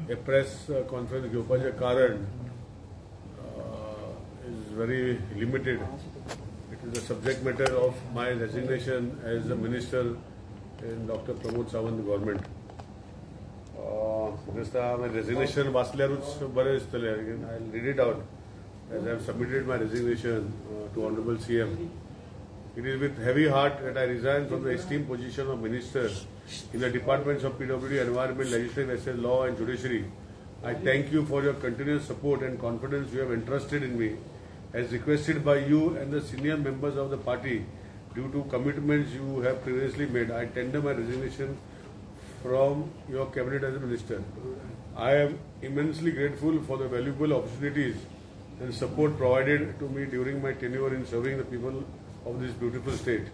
a press conference घेवपाचें कारण is very limited. It is the subject matter of my resignation as a minister in Dr. Pramod Sawant government. My resignation वाचल्यारूच बरें दिसतलें. I'll read it out as I have submitted my resignation to Honorable CM. It is with heavy heart that I resign from the esteemed position of Minister in the departments of PWD, Environment, Legislative Affairs, Law and Judiciary. I thank you for your continuous support and confidence you have entrusted in me. As requested by you and the senior members of the party, due to commitments you have previously made, I tender my resignation from your cabinet as a minister. I am immensely grateful for the valuable opportunities and support provided to me during my tenure in serving the people of this beautiful state.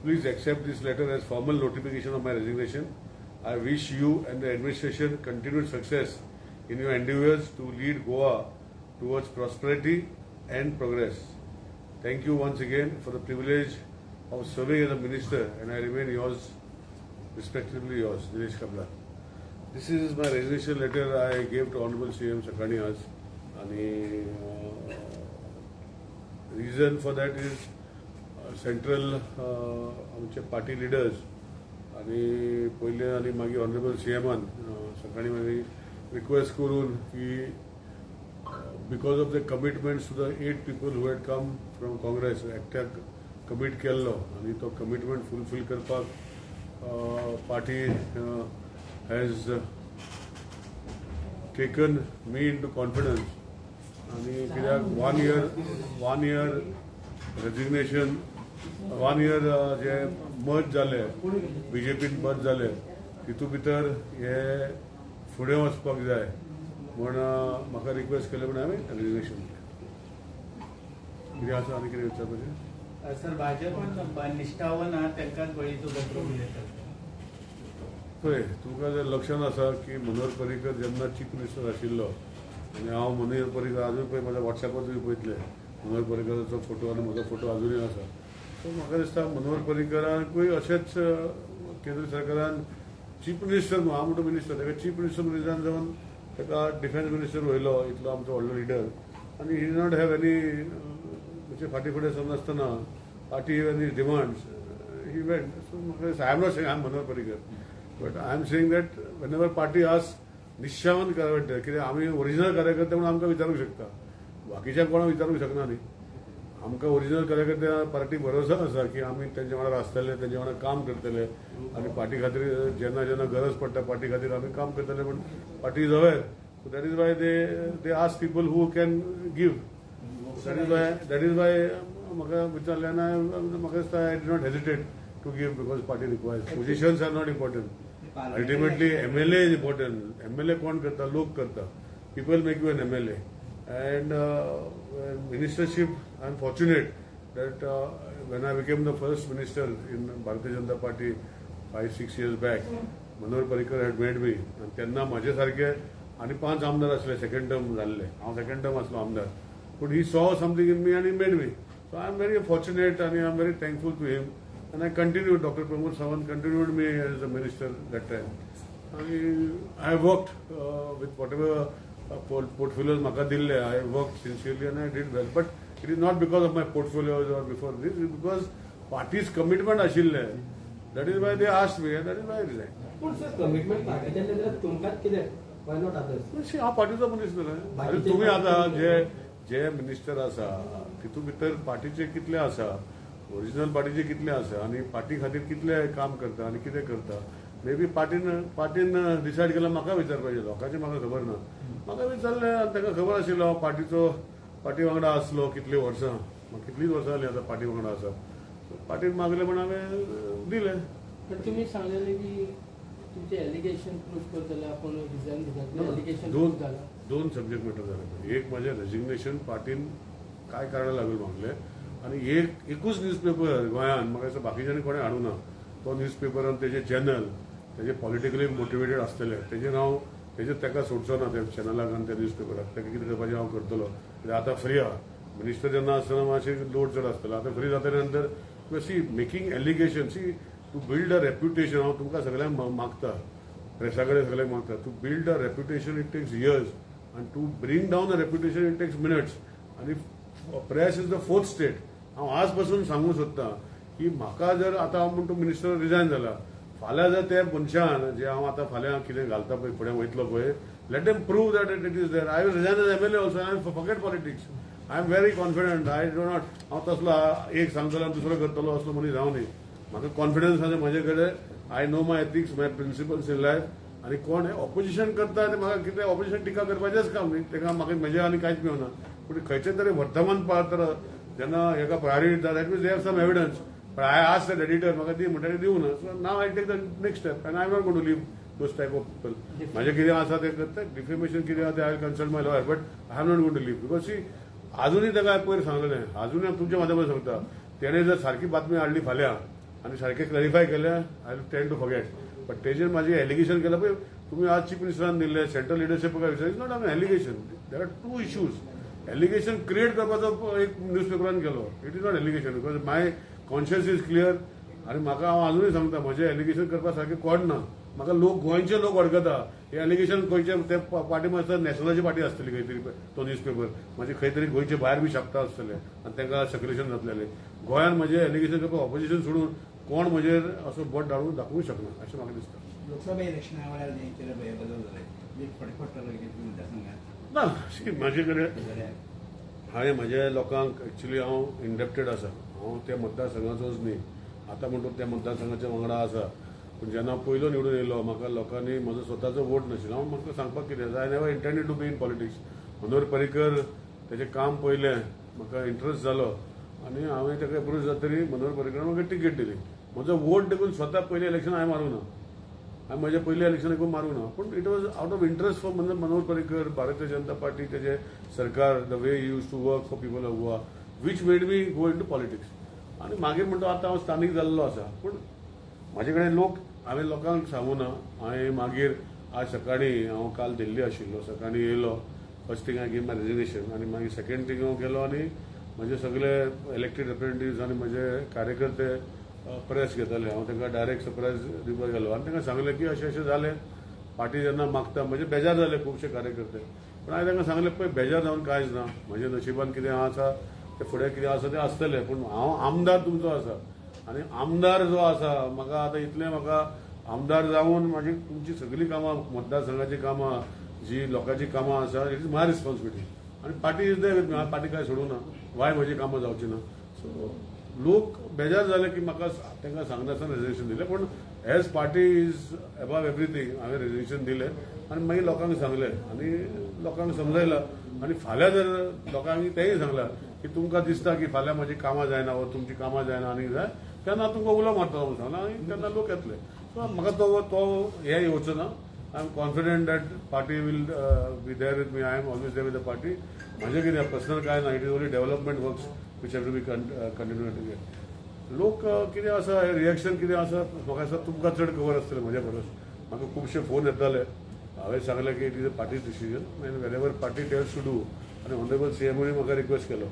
Please accept this letter as formal notification of my resignation. I wish you and the administration continued success in your endeavors to lead Goa towards prosperity and progress. Thank you once again for the privilege of serving as a minister, and I remain yours, respectively yours, Dinesh Kabla. This is my resignation letter I gave to Honorable CM Sakani आज, आणि reason for that is central आमचे party leaders आणि पहिले आणि मागीर Honorable CMan सकाळी मागीर request करून की because of the commitments to the 8 people who had come from Congress, एकट्याक commit केल्लो आणि तो commitment fulfill करपाक party has taken me into confidence. आणि कित्याक 1 year resignation, 1 year जे merge जाले, BJPन merge जाले, तितू भितर हे फुडें वचपाक जाय म्हण म्हाका रिक्वेस्ट केले म्हणून हांवें रेजिग्नेशन कितें आसा आनी कितें विचारपाचें? सर, भाजपान निश्ठावन आहा तांकांच बळीचो बकरो उलयतात. पळय, तुका जर लक्षांत आसा की मनोहर पर्रीकर जेन्ना चीफ मिनिस्टर आशिल्लो आनी हांव मनोहर पर्रीकर आजून पळय म्हाज्या वॉट्सॅपार तुवें पळयतले मनोहर पर्रीकराचो फोटो आनी म्हजो फोटो आजुनूय आसा. सो म्हाका दिसता मनोहर पर्रीकराकूय अशेंच केंद्र सरकारान चीफ मिनिस्टर न्हू, हांव म्हणटा मिनिस्टर, ताका चीफ मिनिस्टर रिजायन जावन ताका डिफेन्स मिनिस्टर व्हयलो, इतलो आमचो व्हडलो लिडर, आनी ही नॉट हॅव एनी म्हणजे फाटी फुडें समजनासतना पार्टी हॅव एनी डिमांड्स ही वेंट. सो म्हाका दिसता I am not saying I am Manohar Parrikar, but I am saying that whenever party as निश्चावन कार्यकर्ते, कित्याक आमी ओरिजिनल कार्यकर्ते म्हणून आमकां विचारूंक शकता, बाकीच्या कोणाक विचारूंक शकना न्ही. आमकां ओरिजिनल कार्यकर्त्या पार्टी भरोसा आसा की आमी तेंचे वांगडा आसतले, तेंचे वांगडा काम करतले आनी पार्टी खातीर जेन्ना जेन्ना गरज पडटा पार्टी खातीर आमी काम करतले. पूण party is aware, so that is why they ask people who can give. That is why म्हाका विचारलें आनी म्हाका दिसता I did not hesitate to give because party requires. Positions are not important, ultimately MLA is important. MLA कोण करता? लोक करता. People make you an MLA. And ministership, I am fortunate that when I became the first minister in Bharatiya Janata Party 5-6 years back, Manohar Parrikar had made me. And त्यांना माझे सारखे आणि 5 आमदार असले, सेकंड टर्म झाले, हांव second term असलो आमदार, but he saw something in me and he made me. So I am very fortunate and I am very thankful to him. And I continued, Dr. Pramod Sawant continued me as a minister that time. I worked with whatever portfolios म्हाका दिल्ले, I worked sincerely and I did well. But it is not because of my portfolios or before this, it is because party's commitment आशिल्ले. That is why they asked me and that is why I resigned. पण sir, commitment पार्टीच्या नंतर तुमकाच कितें? Why not others? हांव पार्टीचो minister आहे. तुम्ही आता जे मिनिस्टर आसा तितू भितर पार्टीचे कितले आसा, ओरिजिनल पार्टीचे कितले आसा आनी पार्टी खातीर कितले काम करता आनी कितें करता, मे बी पार्टीन डिसायड केला म्हाका विचारपाचें, लोकांचे म्हाका खबर ना. म्हाका विचारलें आनी ताका खबर आशिल्लो हांव पार्टी वांगडा आसलो कितलीं वर्सां, म्हाका कितलींच वर्सां जालीं आतां पार्टी वांगडा आसा. पार्टीन मागलें म्हण हांवें दिलें. पण तुम्ही सांगलेले की तुमचे एलिगेशन प्रूफ करतले आपण रिजाइन दितात, एलिगेशन दोन सब्जेक्ट मॅटर जाले. एक माझे रेजिग्नेशन पार्टीन काय कारणां लागून मागले आनी एकूच न्यूजपेपर गोंयांत म्हाका दिसता बाकीच्यांनी कोणें हाडूं ना. तो न्यूजपेपरान तेजे चॅनल तेजे पॉलिटिकली मोटिवेटेड आसतले, तेजेर हांव ताका सोडचो ना त्या चॅनलाक आनी त्या न्यूजपेपराक. ताका कितें करपाचें हांव करतलो. आतां फ्री आहा, मिनिस्टर जेन्ना आसतना मातशें लोड चड आसतलो. आतां फ्री जातले नंतर see making allegation, see to build a reputation. हांव तुमकां सगळ्यांक मागता प्रेसा कडेन सगळे मागता. To build a reputation it takes years and to bring down a reputation it takes minutes. आणि press is the fourth state. हांव आज पासून सांगूंक सोदतां की म्हाका जर आतां हांव म्हणटा मिनिस्टर रिजायन जाला, फाल्यां जर त्या मनशान जे हांव आतां फाल्यां कितें घालता पळय फुडें वयतलो पळय, let them prove that it is there. I will resign as MLA also. I am forget politics. I am very confident. I do not हांव तसलो एक सांगतलो आनी दुसरो करतलो असलो मनीस हांव न्ही. म्हाका कॉन्फिडन्स आसा म्हजे कडेन. I know my ethics, my principles in life. आणि कोण ऑपोजिशन करता ते म्हाका कितें ऑपोजिशन टिका करपाचेंच काम न्ही. तेका म्हाका म्हजे आनी कांयच मेळना. पूण खंयचे तरी वर्तमानपत्र जेन्ना हेका प्रायोरिटी दिता that means they have some evidence. पण आय आस्क द एडिटर म्हाका दी म्हणटा दिवं ना. So now I take the next step and I am not going to leave those type of people. म्हाजें कितें आसा तें करता. डिफेमेशन कितें आसा तें I will consult my lawyer. But I am not going to leave. Because see अजूनही ताका पयर सांगलेलें, अजूनही हांव तुमच्या माध्यमांतल्यान सांगता, तेणें जर सारकी बातमी हाडली फाल्यां आनी सारकें क्लॅरिफाय केलें, आय विल टेंड टू फॉरगेट. बट तेजेर म्हाजें एलिगेशन केलां पळय, तुम्ही आज चीफ मिनिस्टरान दिल्ले central leadership is not an allegation. There are two issues. Allegation create करपाचो एक न्यूज पेपरान केलो. It is not allegation. Because my conscious is clear. आनी म्हाका हांव अजूनय सांगता म्हजें एलिगेशन करपा सारकें कोण ना. म्हाका लोक गोंयचे लोक वळखता. हे एलिगेशन खंयचे ते पार्टी मास्तर नॅशनलाची पार्टी आसतली खंय तरी तो न्यूज पेपर म्हणजे खंय तरी गोंयचे भायर बी शकता आसतले आनी तांकां सर्क्युलेशन जातलेलें. गोंयांत म्हजें एलिगेशन करपाक ऑपोजिशन सोडून कोण म्हजेर असो बोट दाडून दाखोवंक शकना अशें म्हाका दिसता. लोकसभा इलेक्शना वेळार बदल जाले फटफट सांगात ना म्हाजे कडेन हांवें म्हज्या लोकांक एक्चुली हांव इंडॅप्टेड आसा. हांव त्या मतदारसंघाचोच न्ही. आतां म्हणटा त्या मतदारसंघाच्या वांगडा आसा. पूण जेन्ना पयलो निवडून येयलो म्हाका लोकांनी म्हजो स्वताचो वोट नाशिल्लो. हांव म्हाका सांगपाक कितें I never intended to be in politics. Manohar Parrikar तेजें काम पयलें म्हाका इंट्रस्ट जालो आनी हांवें ताका एप्रोच जातरी मनोहर पर्रीकरान म्हाका टिकेट दिली. म्हजो वोट देखून स्वता पयलें इलेक्शन हांवें मारूंक ना. हांवें म्हजें पयलें इलेक्शन एकूण मारूंक ना. पूण it was out of interest for Manohar Parrikar, Bharatiya Janata Party, तेजें सरकार, the way use to work for people of Goa, which made me go into politics. आनी मागीर म्हणटा आतां हांव स्थानीक जाल्लो आसा. पूण म्हाजे कडेन लोक हांवें लोकांक सांगूं ना. हांवें मागीर आज सकाळीं हांव काल दिल्ली आशिल्लो. सकाळीं येयलो. First thing I give my resignation आनी मागीर सेकंड थिंग हांव गेलो आनी म्हजे सगळे इलेक्टेड रिप्रेझेंटेटिव्स आनी म्हजे कार्यकर्ते प्रेस घेताले. हांव तांकां डायरेक्ट सरप्रायज दिवपाक गेलो आनी तांकां सांगलें की अशें अशें जालें. पार्टी जेन्ना मागता म्हणजे बेजार जाले खुबशे कार्यकर्ते. पूण हांवें तांकां सांगलें पळय बेजार जावन कांयच ना. म्हज्या नशिबान कितें आसा तें फुडें कितें आसा तें आसतलें. पूण हांव आमदार तुमचो आसा आनी आमदार जो आसा म्हाका आतां इतलें म्हाका आमदार जावन म्हाजी तुमची सगळीं कामां मतदारसंघाची कामां जी लोकांची कामां आसा इट इज माय रिस्पॉन्सिबिलिटी. आनी party is there with me. हांवें पार्टी कांय सोडूं ना. वाय म्हजी कामां जावची ना. सो लोक बेजार जाले की म्हाका तांकां सांगनासतना रेजिग्नेशन दिलें. पूण as party is above everything हांवें रेजिग्नेशन दिलें आनी मागीर लोकांक सांगलें आनी लोकांक समजयलां. आनी फाल्यां जर लोकांक तेंय सांगलां की तुमकां दिसता की फाल्यां म्हजी कामां जायना वा तुमची कामां जायना आनी जाय तेन्ना तुमकां उलो मारतलो म्हणून सांगलां आनी तेन्ना लोक येतले. सो म्हाका तो हें येवचो ना. I am confident that party will be there with me. I am always there with the party. म्हजें कितें पर्सनल कांय ना. It is only development works which have to be continue to get. लोक कितें आसा रिएक्शन कितें आसा म्हाका दिसता तुमकां चड खबर आसतलें म्हज्या परस. म्हाका खुबशे फोन येताले. हांवें सांगलें की it is a party decision and wherever party tells to do. आनी ऑनरेबल सीएमओनी म्हाका रिक्वेस्ट केलो.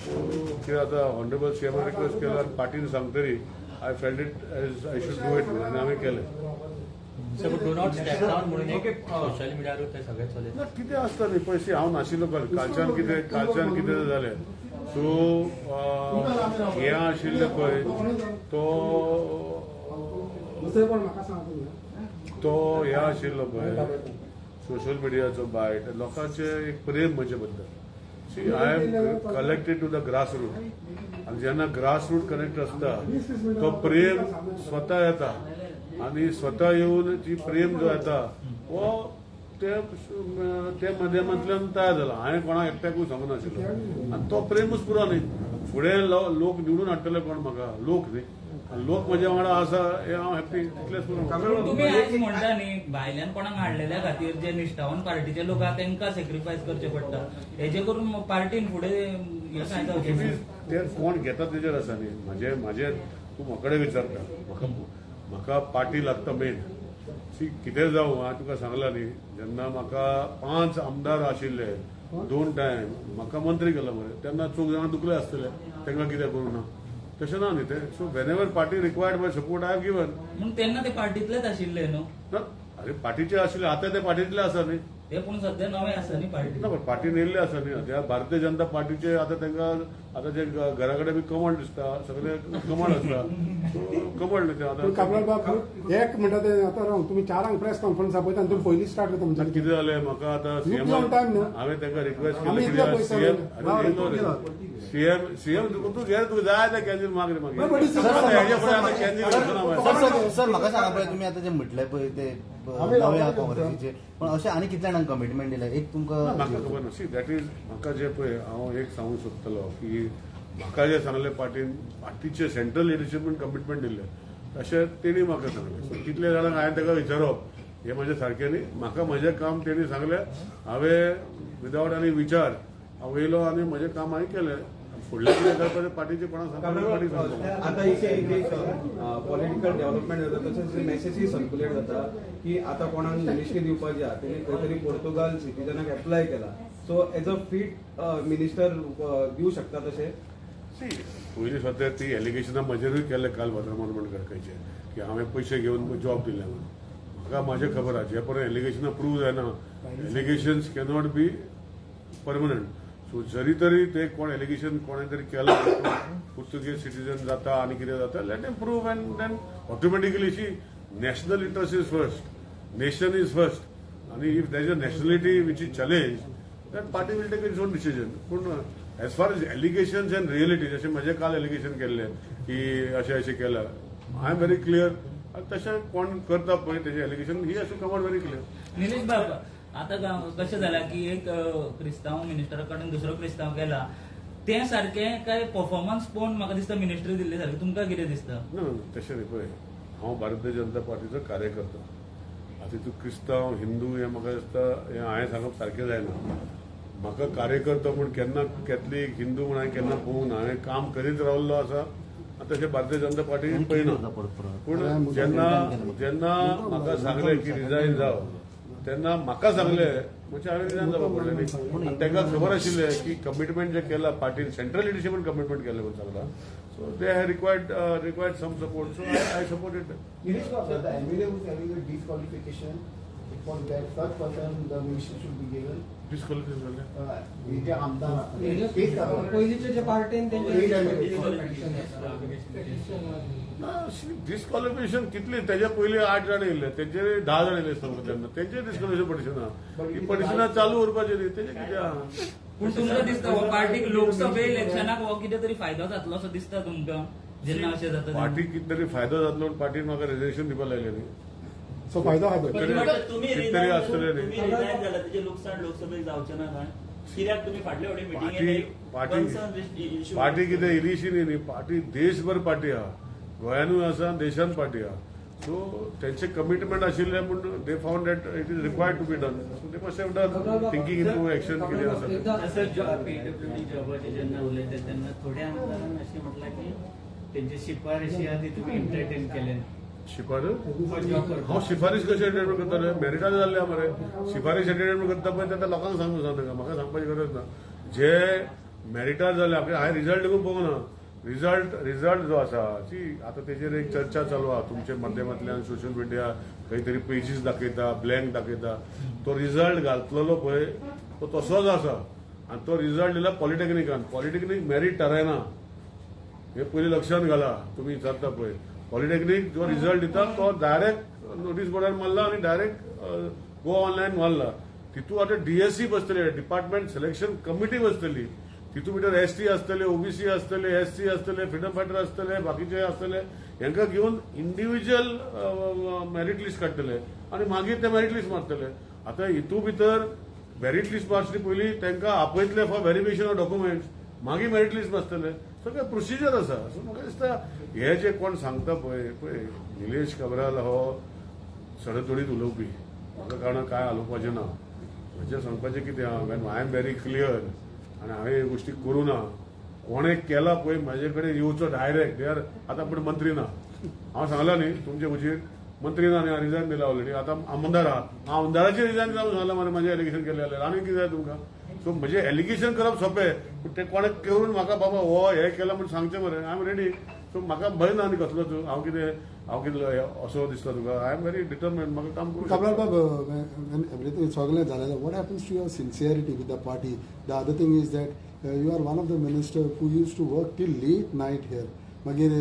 कितें आतां ऑनरेबल सीएमओ रिक्वेस्ट केलो आनी पार्टीन सांगतरी I felt it as I should do it आनी हांवें केलें. डू नॉट स्टेप डाउन म्हणून एक सोशल मिडियावर ते सगळे चले. ना कितें आसता न्ही पळय. हांव नाशिल्लो कालच्यान कितें जालें. सो हें आशिल्लें पळय तो हें आशिल्लो पळय सोशल मिडियाचो बायट लोकांचे एक प्रेम म्हजे बद्दल. See I am connected to the grass root आनी जेन्ना ग्रास रूट कनेक्ट आसता तो प्रेम स्वता येता आनी स्वता येवन जी प्रेम जो येता वो ते माध्यमांतल्यान तयार जाला. हांवें कोणाक एकट्याकूय सांगूं नाशिल्लो आनी तो प्रेमूच पुरो न्ही. फुडें लोक निवडून हाडटले कोण म्हाका लोक न्ही. लोक म्हज्या वांगडा आसा हे हांव हॅप्पी तितलेंच पुरो. तुम्ही आज म्हणटा न्ही भायल्यान कोणाक हाडलेल्या खातीर जे निश्ठावन पार्टीचे लोक आहा तांकां सॅक्रिफायस करचे पडटा. हेजे करून पार्टीन फुडें हें काय जावचें ते कोण घेता तेजेर आसा न्ही. म्हाजे तूं म्हाका कडेन विचारता म्हाका पार्टी लागता मेन. सी कितें जावं हांवें तुका सांगलां न्ही जेन्ना म्हाका 5 आमदार आशिल्ले 2 टायम म्हाका मंत्री केलो मरे तेन्ना चूक जाणां दुखले आसतले तांकां कितें करूं ना. तशें ना न्ही तें. So when ever party required my support I have given. म्हणून तेन्ना ते पार्टींतलेच आशिल्ले न्हू. आनी पार्टीचे आशिल्ले आतां ते पार्टींतले आसा न्ही ते पूण सध्या नवे आसा न्ही पार्टी ना पण पार्टीन येयल्ले आसा न्ही त्या भारतीय जनता पार्टीचे आतां तांकां आतां जे घरा कडेन बी कमंड दिसता सगळे कमंड आसता कमंड न्ही ते आतां कापला बाब एक म्हणटा ते आता राव तुम्ही 4 प्रेस कॉन्फरन्स आपयता आनी तुम्ही पयलीं स्टार्ट करता म्हणजे कितें जालें म्हाका आतां Look on time न्हू. हांवें तांकां रिक्वेस्ट आमी केली इतले पयशे सीएम तूं घे तुका जाय ते कॅन्सील माग रे बट इट्स मागीर हेजे फुडें आतां कॅन्सील सर म्हाका सांगा पळय तुमी आतां जे म्हटलें पळय ते नवे काँग्रेसीचे पण अशें आनी कितल्या जाणांक कमिटमेंट दिलें एक तुमकां म्हाका खबर ना सी दॅट इज म्हाका जे पळय हांव एक सांगूंक सोदतलो की म्हाका जे सांगलें पार्टीचे सेंट्रल लिडरशिपान कमिटमेंट दिल्लें तशें तेणी म्हाका सांगलें सो कितले जाणांक हांवें ताका विचारप हे म्हजें सारकें न्ही म्हाका म्हजें काम तेणी सांगलें हांवें विदावट आनी विचार हांव येयलो आनी म्हजें काम हांवें केलें फुडलें कितें करपाचें पार्टीचे कोणाक सांगपाचें पार्टी सांगता आता इथे एक पॉलिटिकल डेव्हलपमेंट जाता तशेंच मेसेजय सर्क्युलेट जाता की आता कोणाक मिनिस्ट्री दिवपाची आहा तेणी खंय तरी पोर्तुगाल सिटीजनाक एप्लाय केला so as a fit minister दिवं शकता तशें सी पयलीं सद्या ती एलिगेशनां म्हजेरूय केले काल भद्रमोहन गडकरीचे की हांवें पयशे घेवन जॉब दिले म्हणून म्हाका म्हाजें खबर आहा जे पर्यंत एलिगेशनां प्रूव जायना allegations cannot be permanent so जरी तरी ते कोण एलिगेशन कोणें तरी केलां पुर्तुगेज सिटीजन जाता आनी कितें जाता late M prove end then automatically she national interest is first nation is first आनी if there is a nationality which is challenge then party will take its own decision पूण as far as allegations and reality जशें म्हजें काल allegation केल्लें की अशें केलां I am very clear तशें कोण करता पळय तेजें allegation he has to come out very clear Nilesh Baba आता कशें जालां की एक क्रिस्तांव मिनिस्टरा कडेन दुसरो क्रिस्तांव गेला ते सारकें काय परफॉर्मन्स पळोवन म्हाका दिसता मिनिस्ट्री दिल्ली सारकी तुमकां कितें दिसता ना तशें न्ही पळय हांव भारतीय जनता पार्टीचो कार्यकर्ता आतां तूं क्रिस्तांव हिंदू हें म्हाका दिसता हें हांवें सांगप सारकें जायना म्हाका कार्यकर्ता म्हूण केन्ना कॅथलीक हिंदू म्हूण हांवें केन्ना पळोवंक ना हांवें काम करीत रावल्लो आसा आनी तशें भारतीय जनता पार्टी पळयना पूण जेन्ना म्हाका सांगलें की रिजायन जाव तेन्ना म्हाका सांगलें म्हणजे हांवें रिजायन जावपाक पडलें न्ही आनी तांकां खबर आशिल्लें की कमिटमेंट जे केला पार्टीन सेंट्रल लिडरशिपान कमिटमेंट केलें म्हणून सांगला so they have required some support so I support it Girish Babu, the MLA was having a disqualification. For that such person, the ministry should be given. Disqualify जालें हे जे आमदार एक पहिलीचे जे पार्टीन डिस्क्वॉलिफिकेशन कितली तेजे पयलीं 8 जाण येयल्ले तेजे 10 जाण येयले समज तेन्ना तेंचे डिस्क्वॉलिफिकेशन पटिशन आहा ही पटिशनां चालू उरपाचें न्ही तेजे कितें आहा पूण तुमकां दिसता हो पार्टीक लोकसभे इलेक्शनाक हो कितें तरी फायदो जातलो असो दिसता तुमकां जेन्ना अशें जाता तेन्ना? पार्टीक कितें तरी फायदो जातलो म्हूण पार्टीन म्हाका रिजर्वेशन दिवपाक लायलें न्ही सो फायदो आहा कितें तरी आसतलें न्ही तुम्ही रिजायन झाला त्याचे नुकसान लोकसभेक जावचें ना काय कित्याक तुम्ही फाटले वडे पार्टी कितें इलिशी न्ही पार्टी देशभर पार्टी आहा गोंयानूय आसा देशान पार्टी आहा सो तेंचे कमिटमेंट आशिल्लें म्हूण they found that it is required to be done so they must have done thinking into action कितें आसा पीडब्ल्यूडी जॉबाचे जेन्ना उलयते तेन्ना थोड्या आमदारांनी अशें म्हटलां की तेंचे शिफारशी आहा ती तुमी एंटरटेन केले हांव शिफारीश कशी एंटरटेनमेंट करतले मेरिटार जाल्ले मरे शिफारीश एंटरटेनमेंट करता पळय तेन्ना लोकांक सांगूंक जाय म्हाका सांगपाची गरज ना जे मेरिटार जाले हांवें रिजल्ट देखून पळोवंक ना रिजल्ट जो आसा ची आतां तेजेर एक चर्चा चालू आहा तुमच्या माध्यमांतल्यान सोशल मिडिया खंय तरी पेजीस दाखयता ब्लँक दाखयता तो रिजल्ट घातलेलो पळय तो तसोच आसा आनी तो रिजल्ट दिला पॉलिटेक्निक मेरीट थारायना हे पयलीं लक्षांत घाला तुमी विचारता पळय पॉलिटेक्निक जो रिजल्ट दिता तो डायरेक्ट नोटीस बोर्डार मारला आनी डायरेक्ट गो ऑनलायन मारला तितून आतां डीएससी बसतले डिपार्टमेंट सिलेक्शन कमिटी बसतली तितून भितर एसटी आसतले ओबीसी आसतले एससी आसतले फ्रीडम फायटर आसतले बाकीचे आसतले हांकां घेवन इंडिव्हिज्युअल मेरीट लिस्ट काडटले आनी मागीर ते मेरीट लिस्ट मारतले आतां हितून भितर मेरीट लिस्ट मारचली पयलीं तांकां आपयतले फॉर व्हेरिफिकेशन ऑफ डॉक्युमेंट्स मागीर मेरीट लिस्ट बसतले सगळें प्रोसिजर आसा सो म्हाका दिसता हे जे कोण सांगता पळय निलेश काब्राल हो सडतोडीत उलोवपी म्हाका कारणा काय आलोवपाचें ना म्हजें सांगपाचें कितें आहा आय एम व्हेरी क्लियर आनी हांवें ह्यो गोश्टी करूं ना कोणें केला पळय म्हाजे कडेन येवचो डायरेक्ट दे आर आतां पूण मंत्री ना हांव सांगलां न्ही तुमचे कुशीर मंत्री ना न्ही हांव रिजायन दिला ऑलरेडी आतां आमदार आहा हांव आमदाराचें रिजायन जावन सांगलां मरे म्हाजें एलिगेशन केलें जाल्यार आनी कितें जाय तुमकां सो म्हजें एलिगेशन करप सोंपें पूण तें कोणें करून म्हाका बाबा हो हें केलां म्हूण सांगचें मरे आय एम रेडी सो म्हाका भंय ना न्ही कसलोच हांव कितें असो दिसता तुका आय एम व्हेरी डिटर्मिन्ड म्हाका काम करूंक Kamral Babu, when everything is organized, what happens to your sincerity with the party? The other thing is that you are one of the ministers who used to work till late night here. Magir,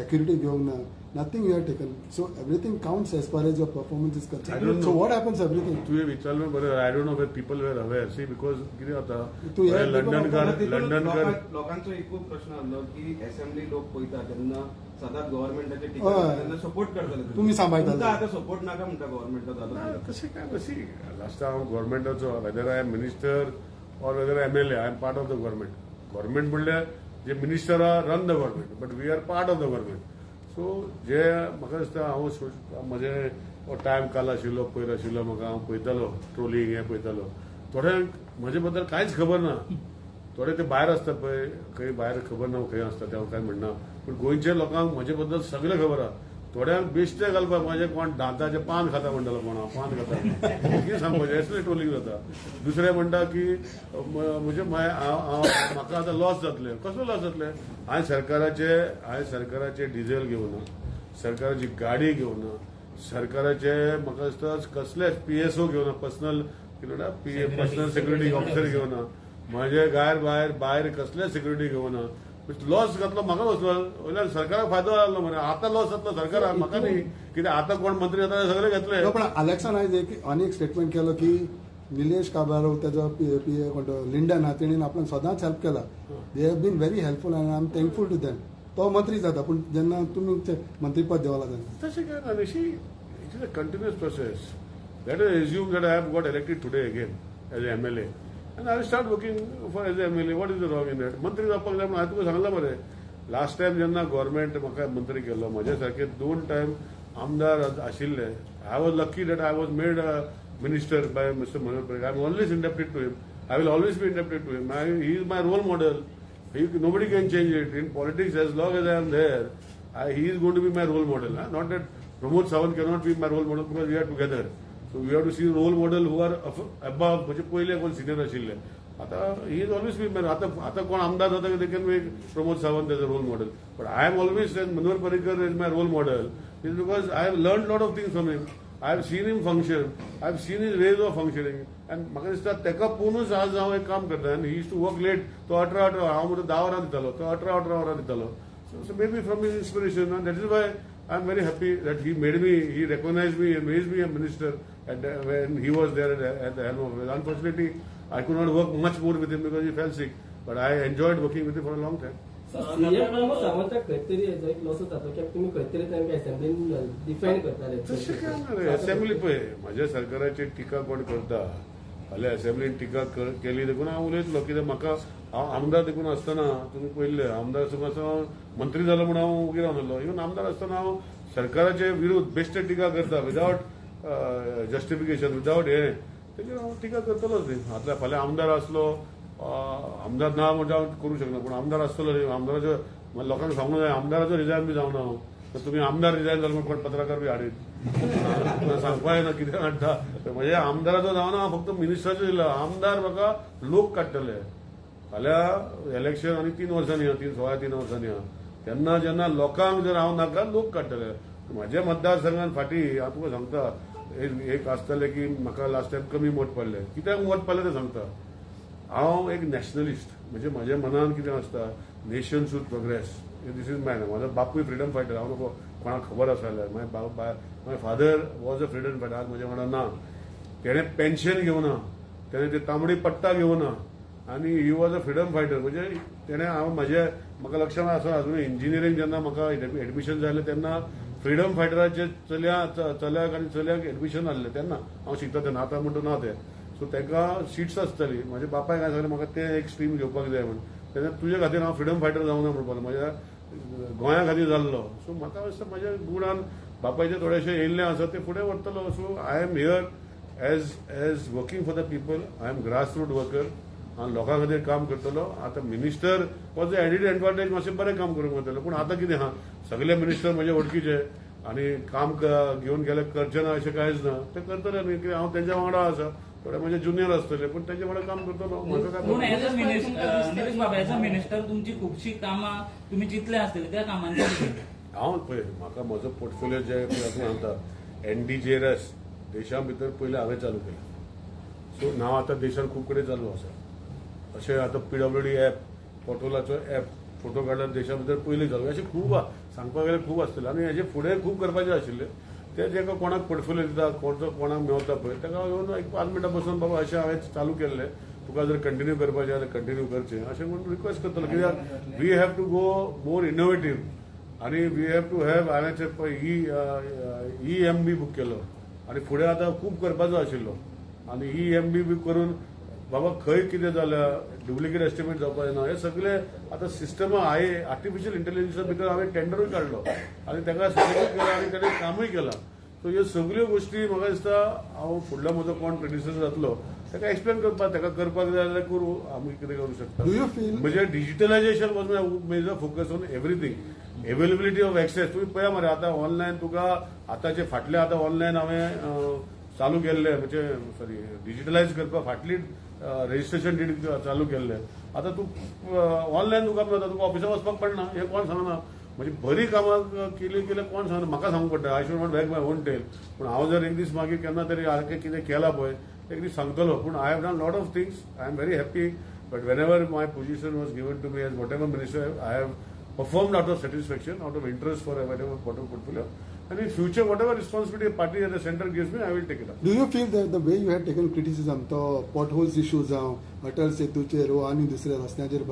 security घेऊन nothing you have taken. So everything counts as far as your performance is I don't concerned. know. So what happens everything? तुवें विचारलें बरें I don't know where people were aware see because कितें जाता तूं ह्या लंडनकार लोकांचो एकूच प्रश्न आसलो की असेंब्ली लोक पळयता तेन्ना सदांच गव्हर्नमेंटाचे हय. टिका तेन्ना सपोर्ट करताले तुम्ही सांबाळटाले. तुमकां आतां सपोर्ट नाका म्हणटा गव्हर्नमेंटा जालो तशें काय नसी लास्ट हांव गव्हर्मेंटाचो whether I am minister or whether MLA I am part of the government म्हणल्यार जे minister are run the government but we are part of the government so जे म्हाका दिसता हांव म्हजे टायम काल आशिल्लो पयर आशिल्लो म्हाका हांव पळयतालो ट्रोलिंग हें पळयतालो थोड्यांक म्हजे बद्दल कांयच खबर ना थोडे ते भायर आसता पळय खंय भायर खबर ना खंय आसता ते हांव कांय म्हणना पूण गोंयच्या लोकांक म्हजे बद्दल सगळें खबर आहा थोड्यांक बेश्टे घालपाक म्हजें कोण दांताचें पान खाता म्हणटालो कोण हांव पान खाता कितें सांगपाचें असलें ट्रोलिंग जाता दुसरें म्हणटा की म्हणजे म्हाका आतां लॉस जातलें कसलो लॉस जातलें हांवें सरकाराचे डिझेल घेवना सरकाराची गाडी घेवना सरकाराचे म्हाका दिसता कसलेच PSO घेवना पर्सनल पर्सनल सिक्युरिटी ऑफिसर घेवना म्हजे भायर कसले सिक्युरिटी घेवना लॉस घातलो म्हाका वचलो वयल्यान सरकाराक फायदो जालो मरे आतां लॉस जातलो सरकाराक म्हाका न्ही कित्याक आतां कोण मंत्री जाता सगळे घेतले पण इलेक्शन आयज एक स्टेटमेंट केलो की निलेश काबारो तेजो PA कोण लिंडन हा तेणीन आपल्याक सदांच हेल्प केला they have been very helpful I am thankful to them तो मंत्री जाता पूण जेन्ना तुमी मंत्रीपद देवला तेन्ना तशें काय ना see it is a continuous process that is assume that I have got elected today again as a MLA and I will start working for as a MLA. What is the wrong in that? मंत्री जावपाक जाय म्हणून हांवें तुका सांगलां मरे last time जेन्ना government म्हाका मंत्री केल्लो म्हजे सारखे 2 टायम आमदार आशिल्ले I was lucky that I was made minister by mister Manohar Parrikar I am always indebted to him I will always be indebted to him he is my role model nobody can change it in politics as long as I am there he is going to be my role model not that Pramod Sawant cannot be my role model because we are together. So we have to see role model who are above म्हणजे पहिले कोण senior आशिल्ले आता he is always be आता कोण आमदार जाता they can make Pramod Sawant as a role model but I am always Manohar Parrikar is my role model is because I have learn lot of things from him I have seen him function I have seen his ways of functioning and म्हाका दिसता तेका पळोवनूच आज हांव एक काम करता आनी he is to work late तो 18 हांव म्हणटा 10 वरां दितालो तो 18 वरां दितालो so may be from his inspiration and that is Y I am very happy that he made me, he recognized me and made me a minister when he was there at the helm of it. Unfortunately, I could not work much more with him because he fell sick. But I enjoyed working with him for a long time. CM सावंताक खंय तरी हेजो एक loss जाता कित्याक तुमी खंय तरी तांकां असेंब्लीन डिफेंड करताले तशें काय ना रे असेंब्ली पळय म्हाज्या सरकाराची टिका कोण करता फाल्यां असेंब्लीन टिका केली देखून हांव उलयतलो कित्याक म्हाका हांव आमदार देखून आसतना तुमी पळयल्लें आमदार हांव मंत्री जालो म्हणून हांव उगी रावनासलो इवन आमदार आसतना हांव सरकाराचे विरुद्ध बेश्टे टिका करता विदावट जस्टिफिकेशन विदावट हें तेजेर हांव टिका करतलोच न्ही आतां फाल्यां आमदार आसलो आमदार ना म्हणजे हांव करूंक शकना पूण आमदार आसतलो न्ही आमदाराचो लोकांक सांगूंक जाय आमदाराचो रिजायन बी जावना हांव तर तुमी आमदार रिजायन जालो म्हण कोण पत्रकार बी हाडीत सांगपा येना कितें हाडटा म्हणजे आमदाराचो जावना हांव फक्त मिनिस्टराचो दिला आमदार म्हाका लोक काडटले फाल्यां इलेक्शन आनी 3 वर्सांनी आहा 3 वर्सांनी आहा तेन्ना जेन्ना लोकांक जर हांव नाका लोक काडटले म्हाज्या मतदारसंघान फाटीं हांव तुका सांगता एक आसतलें की म्हाका लास्ट टायम कमी मत पडलें कित्याक मत पडलें तें सांगता हांव एक नॅशनलिस्ट म्हणजे म्हाज्या मनान कितें आसता nation should progress this is my म्हाजो बापूय फ्रिडम फायटर हांव नको कोणाक खबर आसा जाल्यार my father was a freedom fighter आज म्हज्या वांगडा ना तेणें पेन्शन घेवना तेणें ते तांबडी पट्टा घेवना आनी he was a freedom fighter म्हणजे तेणें म्हाका लक्षांत आसा अजून इंजिनियरींग जेन्ना म्हाका एडमिशन जालें तेन्ना फ्रिडम फायटराचे चल्याक आनी चलयांक एडमिशन आसलें तेन्ना हांव शिकता तेन्ना आतां म्हणटा ना तें सो ताका सीट्स आसताली म्हाज्या बापायक काय सांगलें म्हाका तें एक स्ट्रीम घेवपाक जाय म्हण तेन्ना तुजे खातीर हांव फ्रिडम फायटर जावना म्हणपालो म्हाज्या गोंया खातीर जाल्लो सो म्हाका दिसता म्हाज्या गुणान बापायचे थोडेशें येयल्लें आसा तें फुडें व्हरतलो so I am here as working for the people I am grass root worker हांव लोकां खातीर काम करतलो आतां मिनिस्टर वॉज एडीड एडवांटेज मातशें बरें काम करूंक वतलें पूण आतां कितें आहा सगळे मिनिस्टर म्हजे वळखीचे आनी काम घेवन गेले करचे ना अशें कांयच ना ते करतले न्ही कित्याक हांव तेंच्या वांगडा आसा थोडे म्हणजे ज्युनियर असतले पण त्यांचे वांगडा काम करतलो म्हाका काय पूण problem. As a minister Nilesh बाबा एज अ मिनिस्टर तुमची खूपशी कामां तुम्ही चिंतले असतील त्या कामांची हांव पळय म्हाका म्हजो पोर्टफोलिओ जे सांगता NDJRS देशा भितर पयलें हांवें चालू केलें सो नाव आतां देशान खूब कडेन चालू आसा अशें आतां PWD ॲप पोर्टलाचो ॲप फोटो काडल्यार देशा भितर पयलीं चालू अशें खूब सांगपाक गेल्यार खूब आसतलें आनी हेजे फुडें खूब करपाचें आशिल्लें ते जेका कोणाक पोर्टफोलिओ दिता कोणाक मेळता पळय ताका येवन एक 5 मिनटां बसून बाबा अशें हांवें चालू केल्लें तुका जर कंटिन्यू करपाचें जाल्यार कंटिन्यू करचें अशें म्हणून रिक्वेस्ट करतलो कित्याक we have to go more innovative आणि वी हॅव टू हॅव हांवें EMB बूक केलो आनी फुडें आतां खूब करपाचो आशिल्लो आनी EMB बी करून बाबा खंय कितें जाल्यार डुप्लिकेट एस्टिमेट जावपाक ना हे सगळे आतां सिस्टम आर्टिफिशियल इंटेलिजन्सा भितर हांवें टेंडरूय काडलो आनी ताका सिलेक्ट केला आनी ताणें कामूय केलां सो ह्यो सगळ्यो गोश्टी म्हाका दिसता हांव फुडलो म्हजो कोण प्रेडिसर जातलो ताका एक्सप्लेन करपाक ताका करपाक जाय जाल्यार करूं आमी कितें करूं शकता Do you feel- म्हणजे digitalization was my major focus on everything availability of access तुम्ही पळया मरे आतां ऑनलायन तुका आतांचे फाटले आतां ऑनलायन हांवें चालू केल्ले म्हणजे सॉरी डिजिटलायज करपाक फाटली रजिस्ट्रेशन डीड चालू केल्ले आतां तूं ऑनलायन तुका मेळटा तुका ऑफिसांत वचपाक पडना हें कोण सांगना म्हणजे बरी कामां केली केल्यार कोण सांगना म्हाका सांगूंक पडटा I should not back my own tell पूण हांव जर एक दीस मागीर केन्ना तरी हांवें कितें केलां पळय एक दीस सांगतलो पूण I have done lot of things I am very happy but whenever my position was given to me as whatever minister I have performed out of satisfaction, out of interest for whatever portfolio. And in future, whatever responsibility a party at the center gives me, I will take it up. Do you feel that the way you had taken criticism to potholes issues जावं अटल सेतूचेर वा आनी दुसऱ्या रस्त्याचेर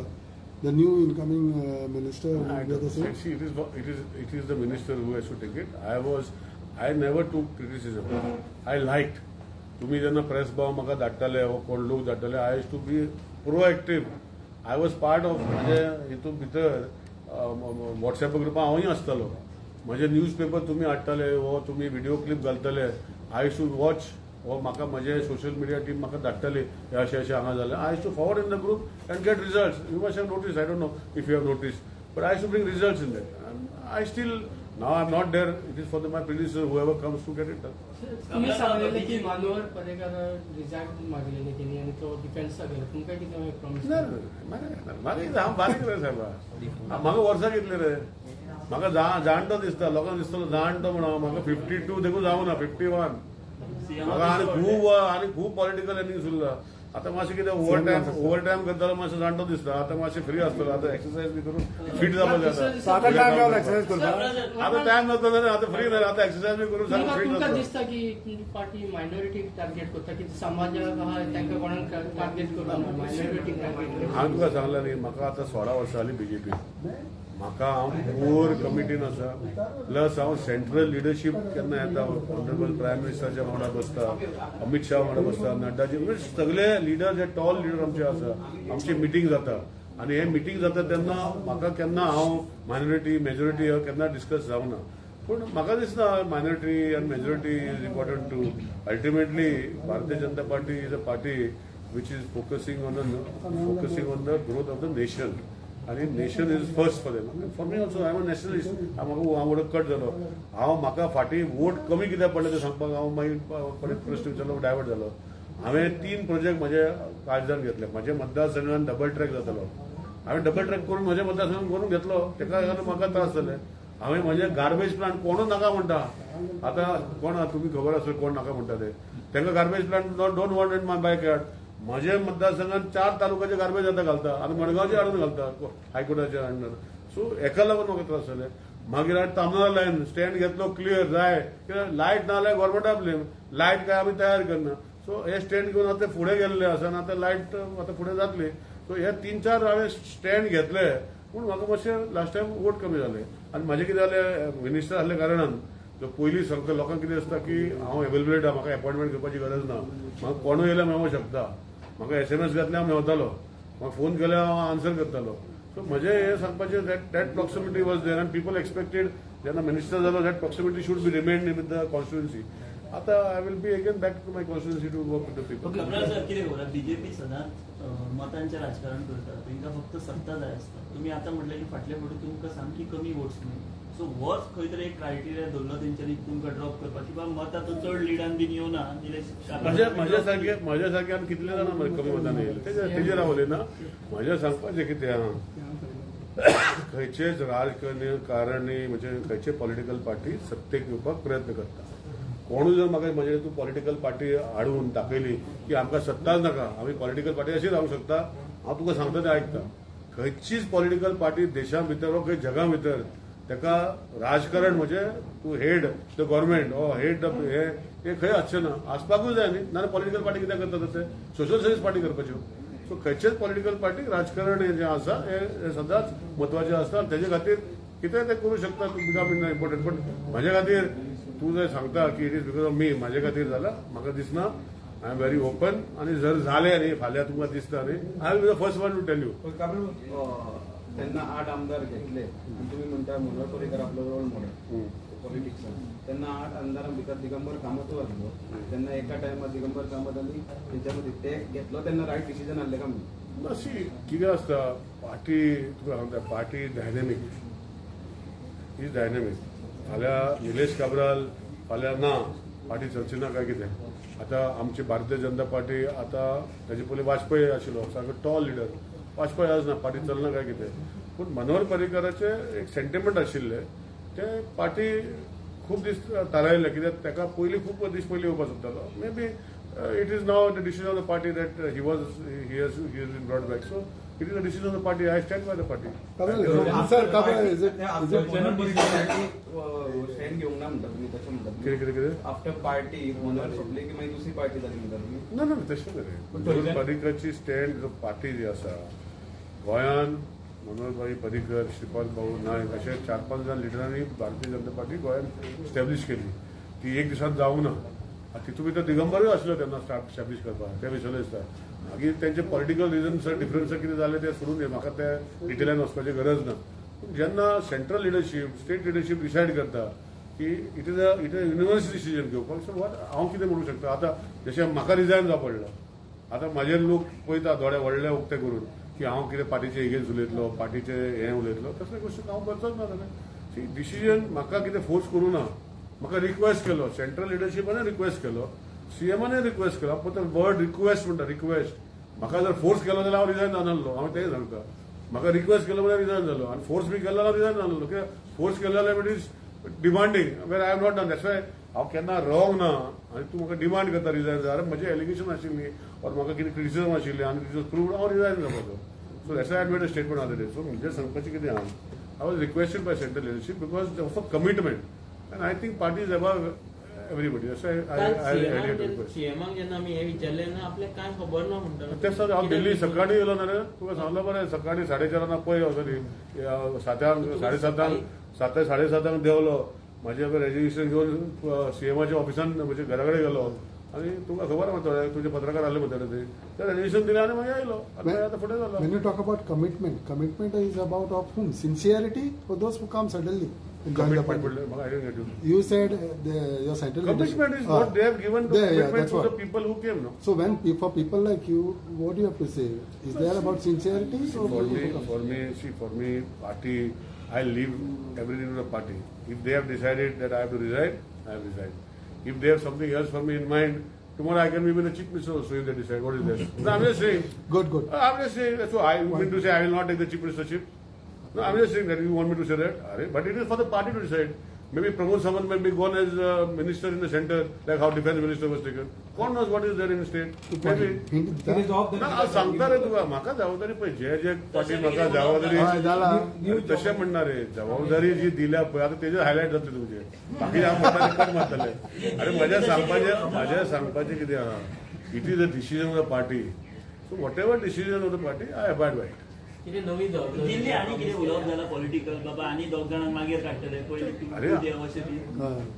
the new incoming minister will I be the don't same? see, it is the minister who has to take it. I never took criticism. I liked. तुम्ही जेन्ना press भाव म्हाका धाडटाले वा कोण लोक धाडटाले I has to be proactive I was part of म्हणजे हितून भितर व्हॉट्सएप ग्रुपां हांवूय आसतालो म्हजे न्यूज पेपर तुमी हाडटाले वो तुमी व्हिडिओ क्लिप घालताले आय शूड वॉच वो म्हाका म्हजे सोशल मिडिया टीम म्हाका धाडटाली हे अशें अशें हांगा जालें I to forward in the group and get results you must have notice I don't know if you have notice but I should bring results in that I still now I am not there it is for my predecessor whoever comes to get it done तुम्ही सांगलेले की Manohar Parrikar resign मागलेले त्यांनी आणि तो डिफेन्सा गेलो तुमकां कितें promise हांव बारीक रे साहेबा म्हाका वर्सां कितले रे म्हाका जाणटो दिसता लोकांक दिसतलो जाणटो म्हणून म्हाका 52 देखून जावं ना 51 म्हाका आनी खूब पॉलिटिकल एनिंग्स उरला आतां मातशें कितें ओव्हर टायम करतालो मातशें जाणटो दिसता आतां मातशें फ्री आसतलो आतां एक्सरसायज बी करून फिट जावपाक जाता आतां टायम नासतलो आतां फ्री जालें आतां एक्सरसायज बी करून सारको फिट तुमकां जाता दिसता की तुमची पार्टी मायनॉरिटी टार्गेट करता की समाजाक आहा तांकां कोणाक टार्गेट करून मायनॉरिटी टार्गेट हांव तुका सांगलें न्ही म्हाका आतां 16 वर्सां जालीं बीजेपी म्हाका हांव कोर कमिटीन आसा प्लस हांव सेंट्रल लिडरशीप केन्ना येता ऑनरेबल प्रायम मिनिस्टराच्या वांगडा बसता अमित शाह वांगडा बसता नड्डाजी म्हणजे सगळे लिडर जे टॉल लिडर आमचे आसा आमची मिटींग जाता आनी हे मिटींग जाता तेन्ना म्हाका केन्ना हांव मायनॉरिटी मेजॉरिटी केन्ना डिस्कस जावना पूण म्हाका दिसता मायनॉरिटी आनी majority is important to ultimately Bharatiya Janata Party is a party which is focusing on the growth of the nation. आणि nation is first for them for me also I am a nationalist म्हाका वडक cut जालो म्हाका फाटीं vote कमी कित्याक पडले ते सांगपाक हांव मागीर परत प्रश्न विचारलो डायवर्ट जालो हांवें 3 प्रोजेक्ट म्हजे काळजान घेतले म्हज्या मतदारसंघान डबल ट्रॅक जातालो हांवें डबल ट्रॅक करून म्हज्या मतदारसंघान करून घेतलो ताका लागून म्हाका त्रास जाले हांवें म्हजे गार्बेज प्लांट कोणूच नाका म्हणटा आतां कोण तुमी खबर आसत कोण नाका म्हणटा ते तांकां garbage plant don't want in my backyard म्हजे मतदारसंघात 4 तालुक्याचे गार्बेज आतां घालता आनी मडगांवचे हाडून घालता हायकोर्टाच्या अंडर सो हेका लागून म्हाका त्रास जाले मागीर हांवें तामनार लायन स्टँड घेतलो क्लियर जाय कित्याक लायट ना जाल्यार गव्हर्मेंटा ब्लेम लायट काय आमी तयार करना सो हे स्टँड घेवन आतां फुडें गेल्ले आसा आनी आतां लायट आतां फुडें जातली सो हे 3-4 हांवें स्टँड घेतले पूण म्हाका मातशें लास्ट टायम वोट कमी जाले आनी म्हाजें कितें जालें मिनिस्टर आसल्या कारणान पयलीं सांगता लोकांक कितें आसता की हांव अवेलेबल आहा म्हाका अपॉयंटमेंट घेवपाची गरज ना म्हाका कोणूय येयल्यार मेळूंक शकता म्हाका SMS घातल्यार हांव मेवतालो म्हाका फोन केल्यार हांव आन्सर करतालो सो म्हजें हें सांगपाचें दॅट प्रॉक्सिमिटी वॉज देर आनी पीपल एक्सपेक्टेड जेन्ना मिनिस्टर जालो that proximity should be remain in the constituency आतां I will be again back to my constituency to work with the people कितें खबर बीजेपी सदांच मतांचें राजकारण करता तांकां फक्त सत्ता जाय आसता तुम्ही आता म्हटलें की फाटल्या फावटी तुमकां सामकी कमी वोट्स मेळ्ळी सो होच खंय तरी एक क्रायटेरिया दवरलो तेंच्यांनी तुमकां ड्रॉप करपाची बा मत आतां चड लिडान बीन येवना निलेश म्हज्या सारक्यान कितले जाणां मरे कमी मतान येयले तेजेर हांव उलयना. म्हजें सांगपाचें कितें आहा, खंयचेच राजकारणी म्हणजे खंयचे पॉलिटिकल पार्टी सत्तेक येवपाक प्रयत्न करता. कोणूय जर म्हाका म्हणजे तूं पॉलिटिकल पार्टी हाडून दाखयली की आमकां सत्ताच नाका, आमी पॉलिटिकल पार्टी अशी रावंक शकता, हांव तुका सांगता तें आयकता. खंयचीच पॉलिटिकल पार्टी देशा भितर वा खंय जगा भितर ताका राजकारण म्हणजे तूं हेड द गव्हर्मेंट ओ हेड द हे खंय आसचें ना, आसपाकूच जाय न्ही. नाल्यार पॉलिटिकल पार्टी कित्याक करता तशें सोशल सर्वीस पार्टी करपाच्यो. सो खंयचेच पॉलिटिकल पार्टीक राजकारण हें जें आसा हें सदांच म्हत्वाचें आसता. तेजे खातीर कितेंय ते करूं शकता, बिकम इन इम्पॉर्टंट. पण म्हाजे खातीर तूं जर सांगता की it is because of me, म्हाजे खातीर जाल्यार म्हाका दिसना. I am very open. आनी जर जालें न्ही फाल्यां तुमकां दिसता न्ही, I will be the first one to tell you. त्यांना 8 आमदार घेतले आणि तुम्ही म्हणता मनोहर पर्रीकर आपलं रोल मॉडेल पॉलिटिक्सान. त्यांना 8 आमदारां भितर दिगंबर कामत आसलो. त्यांना एका टायमार दिगंबर कामत आनी तेंच्या मदीं ते घेतलो तेन्ना रायट डिसिजन आहलें काय म्हणून अशी कितें आसता, पार्टी तुका सांगता पार्टी डायनेमीक इज डायनेमीक. फाल्यां निलेश काब्राल फाल्यां ना, पार्टी चलची ना काय कितें. आतां आमची भारतीय जनता पार्टी आतां ताचे पयलीं वाजपेयी आशिल्लो सारको टॉल लिडर, वाजपेयी आज ना, पार्टी चलना काय कितें. पूण मनोहर पर्रीकराचे एक सेंटिमेंट आशिल्ले ते पार्टी खूब दीस थारायले, कित्याक ताका पयलीं खूब दीस पयलीं येवपाक सोदतालो. Maybe it is now the decision of the party that he has been brought back. So it is the decision of the party. I stand by the party. Stand घेवंक ना म्हणटा तुम्ही तशें म्हणटा कितें कितें कितें आफ्टर पार्टी मनोहर सोंपली की मागीर दुसरी पार्टी जाली म्हणटा तुम्ही. ना तशें न्ही. मनोहर पर्रीकरची स्टँड पार्टी जी आसा गोंयान, मनोहर पर्रीकर, श्रीपाद भाऊ नायक अशे 4-5 जाण लिडरांनी भारतीय जनता पार्टी गोंयान इस्टॅब्लीश केली. ती एक दिसात जावंक ना. तितून भितर दिगंबरूय आसलो तेन्ना इस्टॅब्लीश करपाक, ते विसरले दिसता. मागीर तेंचे पॉलिटिकल रिजन्स डिफरन्स कितें जाले ते सोडून दे, म्हाका ते डिटेलान वचपाची गरज ना. जेन्ना central leadership state leadership decide करता की it is a universal decision घेवपाक, सो हांव कितें म्हणूंक शकता. आतां जशें म्हाका रिजायन जावं पडलो, आतां म्हाजे लोक पळयता दोळे व्हडले उक्ते करून की हांव कितें पार्टीचे एगेन्स्ट उलयतलो, पार्टीचे हें उलयतलो, तसले गोश्टी हांव करचोच ना. जाल्यार डिसिजन म्हाका कितें फोर्स करूं ना. म्हाका रिक्वेस्ट केलो, सेंट्रल लिडरशिपान रिक्वेस्ट केलो, सीएमान रिक्वेस्ट केलो. पण वर्ड रिक्वेस्ट म्हणटा, रिक्वेस्ट. म्हाका जर फोर्स केलो जाल्यार हांव रिजायन जानासलो. हांव तें सांगता. म्हाका रिक्वेस्ट केलो जाल्यार रिजायन जालो, आनी फोर्स बी केलो जाल्यार रिजायन जानासलो. कित्याक फोर्स केलो जाल्यार it is demanding where I am not done. That's why हांव केन्ना रॉंग ना. आनी तूं म्हाका डिमांड करता रिजायन जाल्यार म्हजें एलिगेशन आशिल्ली और म्हाका कितें क्रिटिसिजम आशिल्ली आनी तिचो प्रूव्ड हांव रिजायन जावपाचो. So that's why I made a statement on the day. So म्हणजे सांगपाचें कितें आहा, I was requested by central leadership because of a commitment. And I think party is above everybody. सीएमाक जेन्ना आमी हे विचारले ना, आपल्याक कांय खबर ना म्हणटा. तेच सर हांव दिल्ली सकाळी येयलो ना रे. तुका सांगलो मरे सकाळी 4:30 पळय वचोनी 7:30 7:30 देवलो. म्हाजे रेजिस्ट्रेशन घेवन सीएमाच्या ऑफिसान म्हणजे घरा कडेन गेलो आनी तुमकां खबर म्हणटा तुजे पत्रकार आसले म्हणटा ते रेजिस्ट्रेशन दिलें आनी मागीर आयलो. आतां फुडें जालो. When you talk about commitment is about of whom? Sincerity for those who come suddenly and join the party. You said your central commitment is what they have given to commitment to the people who came. No. So when for people like you, what do you have to say? Is there about sincerity? For me, party. I leave everything to the party. If they have decided that I have to resign, I have resigned. If they have something else for me in mind, tomorrow I can be the chief minister also if they decide. What is that? No, I'm just saying. Good. I'm just saying. So I mean to say I will not take the chief ministership. No, I'm just saying that you want me to say that. But it is for the party to decide. Maybe Pramod Samant may be gone as minister in the center, like how defense minister was taken. God knows what is there in the state. Maybe. सांगता रे तुका म्हाका जबाबदारी पळय जे party म्हाका जबाबदारी तशें म्हणना रे. जबाबदारी जी दिल्या पळय आतां तेजे हायलायट जातले तुमचे. बाकी हांव म्हणटा कट मारतले. अरे म्हजें सांगपाचें कितें आहा, it is a decision of the party. So whatever decision of the party I abide by it. कितें नवी दिल्ली आनी कितें उलोवप जालां पॉलिटिकल बाबा आनी 2 जाणांक मागीर काडटले पयलीं अशें ती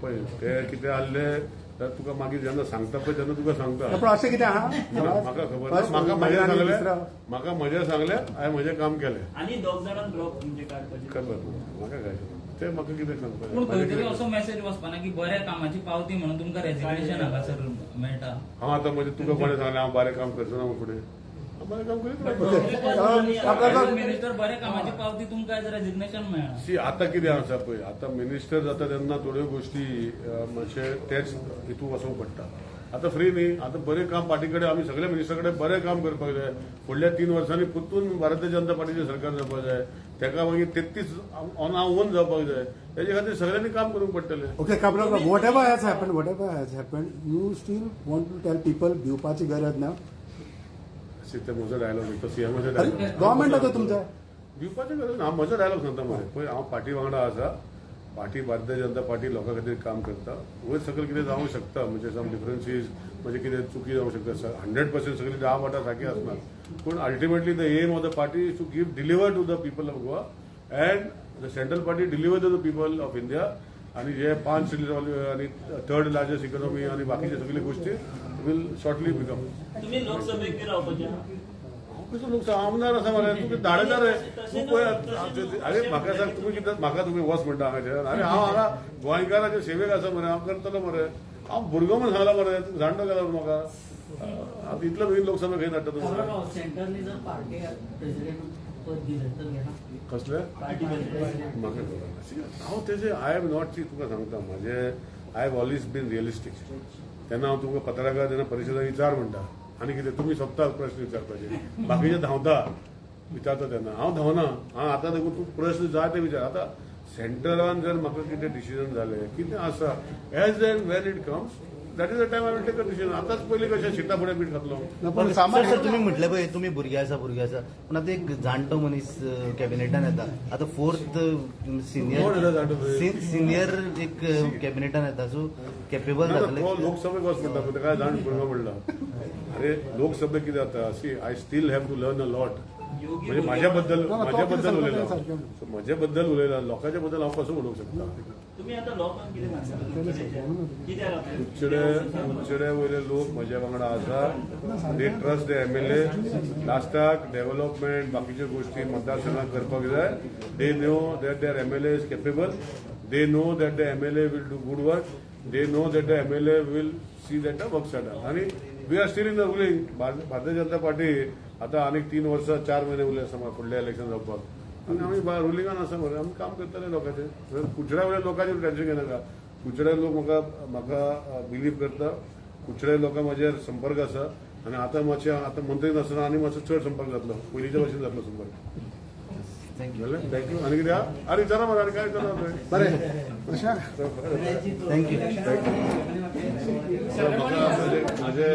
पळय ते कितें आहले तर तुका मागीर जेन्ना सांगता पळय तेन्ना तुका सांगता. पण अशें कितें आहा म्हाका खबर ना. म्हाका म्हजें सांगलें हांवें म्हजें काम केलें. आनी 2 जाणांक ड्रॉप म्हणजे काडपाचें खबर ना म्हाका काय ते म्हाका कितें सांगता. पूण खंय तरी असो मेसेज वचपाना की बऱ्या कामाची पावती म्हणून तुमकां रेजिग्नेशन हांगासर मेळटा. हांव आतां म्हणजे तुका कोणें सांगलें हांव बरें काम करचो ना फुडें. आम्हाला काम करीत रावपाक. मिनिस्टर बऱ्या कामाची पावती तुमकां रेजिग्नेशन मेळ्ळा. सी आता कितें आसा पळय, आता मिनिस्टर जाता तेन्ना थोड्यो गोष्टी मातशे तेच हितू वचूंक पडटा. आता फ्री न्ही, आता बरें काम पार्टी कडेन आमी सगळे मिनिस्टर कडेन बरें काम करपाक जाय. फुडल्या 3 वर्सांनी परतून भारतीय जनता पार्टीचें सरकार जावपाक जाय. तेका मागीर 33 ऑन ओन जावपाक जाय. तेजे खातीर सगळ्यांनी काम करूंक पडटलें. Okay, Kapil, whatever has happened, you still want to tell people भिवपाची गरज ना? ते म्हजो डायलॉग तो सीएमाचो डायलॉग गव्हर्नमेंट आसा तुमचा. भिवपाचें गरज ना. हांव म्हजो डायलॉग सांगता मरे. पळय हांव पार्टी वांगडा आसा. पार्टी भारतीय जनता पार्टी लोकां खातीर काम करता. वयर सकयल कितें जावंक शकता, म्हणजे सम डिफरन्सीस, म्हणजे कितें चुकी जावंक शकता. 100% सगळी 10 वांटा सारकी आसनात. पूण ultimately the aim of the party is to give deliver to the people of Goa and the central party deliver to the people of India. आणि जे 5 ट्रिलियन आणि 3rd लार्जस्ट इकॉनॉमी आणि बाकीचे सगळे गोष्टी विल शॉर्टली बिकम. तुम्ही लोकसभेक बी रावपाचे. कसं लोक आमदार आसा मरे, तुमी धाडेदार आहे. तूं पळय अरे म्हाका सांग, तुमी कितें म्हाका तुमी वच म्हणटा हांगाच्यान. अरे हांव हांगा गोंयकाराचे सेवेक आसा मरे, हांव करतलो मरे. हांव भुरगो म्हूण सांगला मरे, तूं जाणटो गेलो म्हाका. आतां इतलो बेगीन लोकसभा खंय धाडटा तुमकां? सेंटरनी जर पार्टी प्रेसिडेंट पद दिलें तर घेणार. कसले पार्टी प्रेसिडेंट. म्हाका खबर. हांव तेजे आय एम नॉट ची तुका सांगता. म्हाजे I have always bin realistic. तेन्ना हांव तुमकां पत्रकार तेन्ना परिशदेन विचार म्हणटा. आनी कितें तुमी सोदता प्रश्न विचारपाचे. बाकीचे धांवता विचारता तेन्ना हांव धांवना. हांव आतां देखून तूं प्रश्न जाय ते विचार. आतां सेंटरान जर म्हाका कितें डिसिजन जालें, कितें आसा, as and when it comes, that is the time I will take a decision. आतांच पयलीं कशें शिटा फुडें बीट घातलो. पण सर तुम्ही म्हटलं पळय, तुम्ही भुरगे आसा पण आता एक जाणटो मनीस कॅबिनेटान येता. आता 4th सिनियर एक कॅबिनेटान येता, सो कॅपेबल जातले. तो लोकसभेक वच म्हणटा पळय, काय जाण भुरगो म्हणला. अरे लोकसभेक कितें जाता, see I still have to learn a lot. म्हणजे माझ्या बद्दल उलयला, लोकांच्या बद्दल हांव कसो उलोवंक शकता. तुम्ही आता लोकांक कितें सांगता? कित्याक कुडचडे वयले लोक म्हज्या वांगडा आसा. They trust the MLA. लास्टाक डेव्हलपमेंट बाकीच्यो गोष्टी मतदारसंघात करपाक जाय. They know that their MLA is capable. They know that the MLA will do good work. They know that the MLA will see that the work start. आणि we are still in the ruling. Bharatiya Janata party आता अनेक 3 वर्सां 4 महिने उरले आसा फुडल्या election जावपाक. आनी आमी रुलिंगान आसा मरे. आमी काम करतले लोकांचें. कुचड्या वयल्या लोकांचेर टेन्शन घेनाका. कुचड्या लोक म्हाका बिलीव करता. कुचड्या लोकां म्हाजेर संपर्क आसा. आनी आतां मातशें आतां मंत्री नासतना आनी मातसो चड संपर्क जातलो. पयलींच्या भशेन जातलो संपर्क. थँक्यू. आनी कितें आहा? आरे विचारा मरे, आनी काय विचारना बरें अशा थँक्यू. म्हाजे